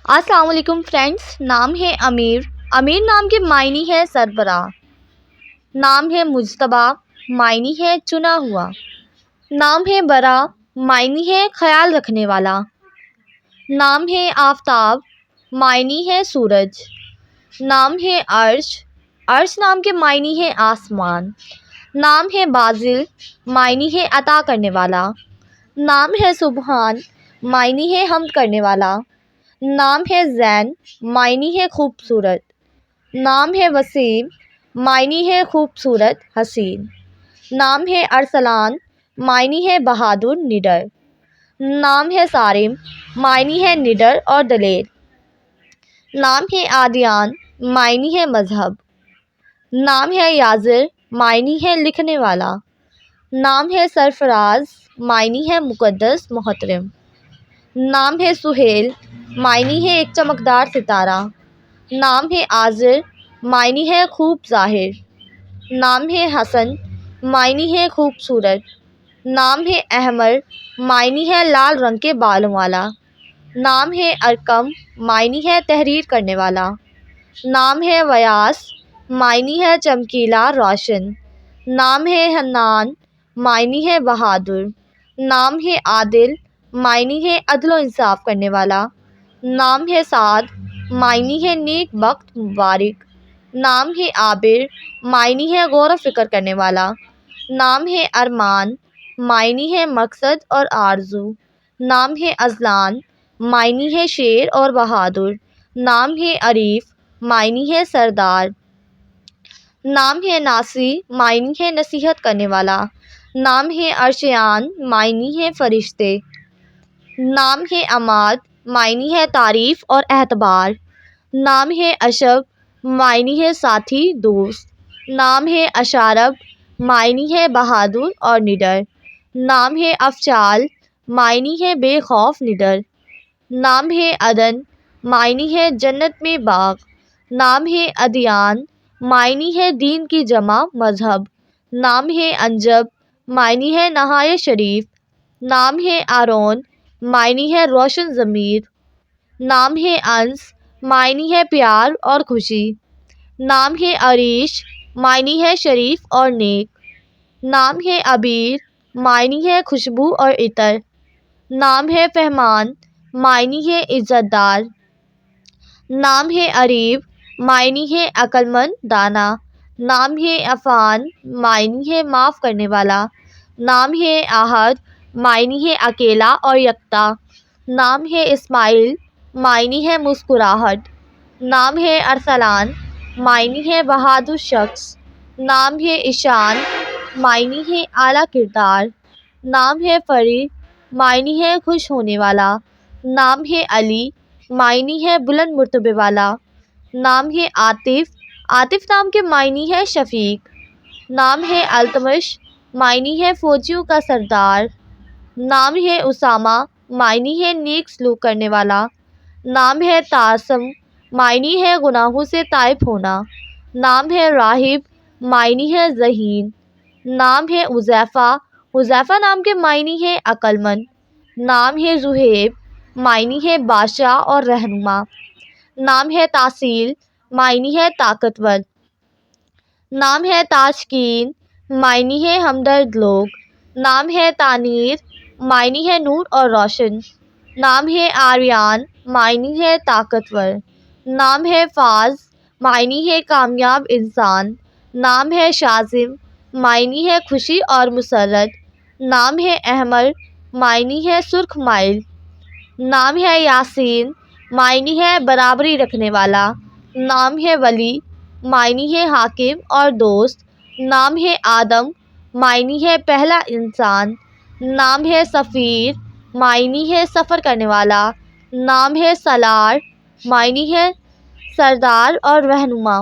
السلام علیکم فرینڈس، نام ہے امیر۔ امیر نام کے معنی ہے سربراہ۔ نام ہے مجتبیٰ، معنی ہے چنا ہوا۔ نام ہے برا، معنی ہے خیال رکھنے والا۔ نام ہے آفتاب، معنی ہے سورج۔ نام ہے عرش، عرش نام کے معنی ہے آسمان۔ نام ہے باذل، معنی ہے عطا کرنے والا۔ نام ہے سبحان، معنی ہے حمد کرنے والا۔ نام ہے زین، معنی ہے خوبصورت۔ نام ہے وسیم، معنی ہے خوبصورت حسین۔ نام ہے ارسلان، معنی ہے بہادر نڈر۔ نام ہے صارم، معنی ہے نڈر اور دلیر۔ نام ہے عادیان، معنی ہے مذہب۔ نام ہے یازر، معنی ہے لکھنے والا۔ نام ہے سرفراز، معنی ہے مقدس محترم۔ نام ہے سہیل، معنی ہے ایک چمکدار ستارہ۔ نام ہے آزر، معنی ہے خوب ظاہر۔ نام ہے حسن، معنی ہے خوبصورت۔ نام ہے احمر، معنی ہے لال رنگ کے بالوں والا۔ نام ہے ارقم، معنی ہے تحریر کرنے والا۔ نام ہے ویاس، معنی ہے چمکیلا روشن۔ نام ہے حنان، معنی ہے بہادر۔ نام ہے عادل، معنی ہے عدل و انصاف کرنے والا۔ نام ہے سعد، معنی ہے نیک بخت مبارک۔ نام ہے عابر، معنی ہے غور و فکر کرنے والا۔ نام ہے ارمان، معنی ہے مقصد اور آرزو۔ نام ہے اذلان، معنی ہے شیر اور بہادر۔ نام ہے عریف، معنی ہے سردار۔ نام ہے ناصی، معنی ہے نصیحت کرنے والا۔ نام ہے عرشیان، معنی ہے فرشتے۔ نام ہے عماد، معنی ہے تعریف اور اعتبار۔ نام ہے اشب، معنی ہے ساتھی دوست۔ نام ہے اشارب، معنی ہے بہادر اور نڈر۔ نام ہے افچال، معنی ہے بے خوف نڈر۔ نام ہے عدن، معنی ہے جنت میں باغ۔ نام ہے ادیان، معنی ہے دین کی جمع مذہب۔ نام ہے انجب، معنی ہے نہایت شریف۔ نام ہے آرون، معنی ہے روشن ضمیر۔ نام ہے انس، معنی ہے پیار اور خوشی۔ نام ہے عریش، معنی ہے شریف اور نیک۔ نام ہے عبیر، معنی ہے خوشبو اور عطر۔ نام ہے فہمان، معنی ہے عزت دار۔ نام ہے عریب، معنی ہے عقل مند دانا۔ نام ہے عفان، معنی ہے معاف کرنے والا۔ نام ہے احد، معنی ہے اکیلا اور یکتا۔ نام ہے اسماعیل، معنی ہے مسکراہٹ۔ نام ہے ارسلان، معنی ہے بہادر شخص۔ نام ہے ایشان، معنی ہے اعلیٰ کردار۔ نام ہے فری، معنی ہے خوش ہونے والا۔ نام ہے علی، معنی ہے بلند مرتبے والا۔ نام ہے عاطف، عاطف نام کے معنی ہے شفیق۔ نام ہے التمش، معنی ہے فوجیوں کا سردار۔ نام ہے اسامہ، معنی ہے نیک سلوک کرنے والا۔ نام ہے تعصم، معنی ہے گناہوں سے تائب ہونا۔ نام ہے راہب، معنی ہے ذہین۔ نام ہے حذیفہ، حذیفہ نام کے معنی ہے عقل مند۔ نام ہے زہیب، معنی ہے بادشاہ اور رہنما۔ نام ہے تاصیل، معنی ہے طاقتور۔ نام ہے تاشکین، معنی ہے ہمدرد لوگ۔ نام ہے تانیر، معنی ہے نور اور روشن۔ نام ہے آریان، معنی ہے طاقتور۔ نام ہے فاز، معنی ہے کامیاب انسان۔ نام ہے شازم، معنی ہے خوشی اور مسرت۔ نام ہے احمر، معنی ہے سرخ مائل۔ نام ہے یاسین، معنی ہے برابری رکھنے والا۔ نام ہے ولی، معنی ہے حاکم اور دوست۔ نام ہے آدم، معنی ہے پہلا انسان۔ نام ہے سفیر، معنی ہے سفر کرنے والا۔ نام ہے سالار، معنی ہے سردار اور رہنما۔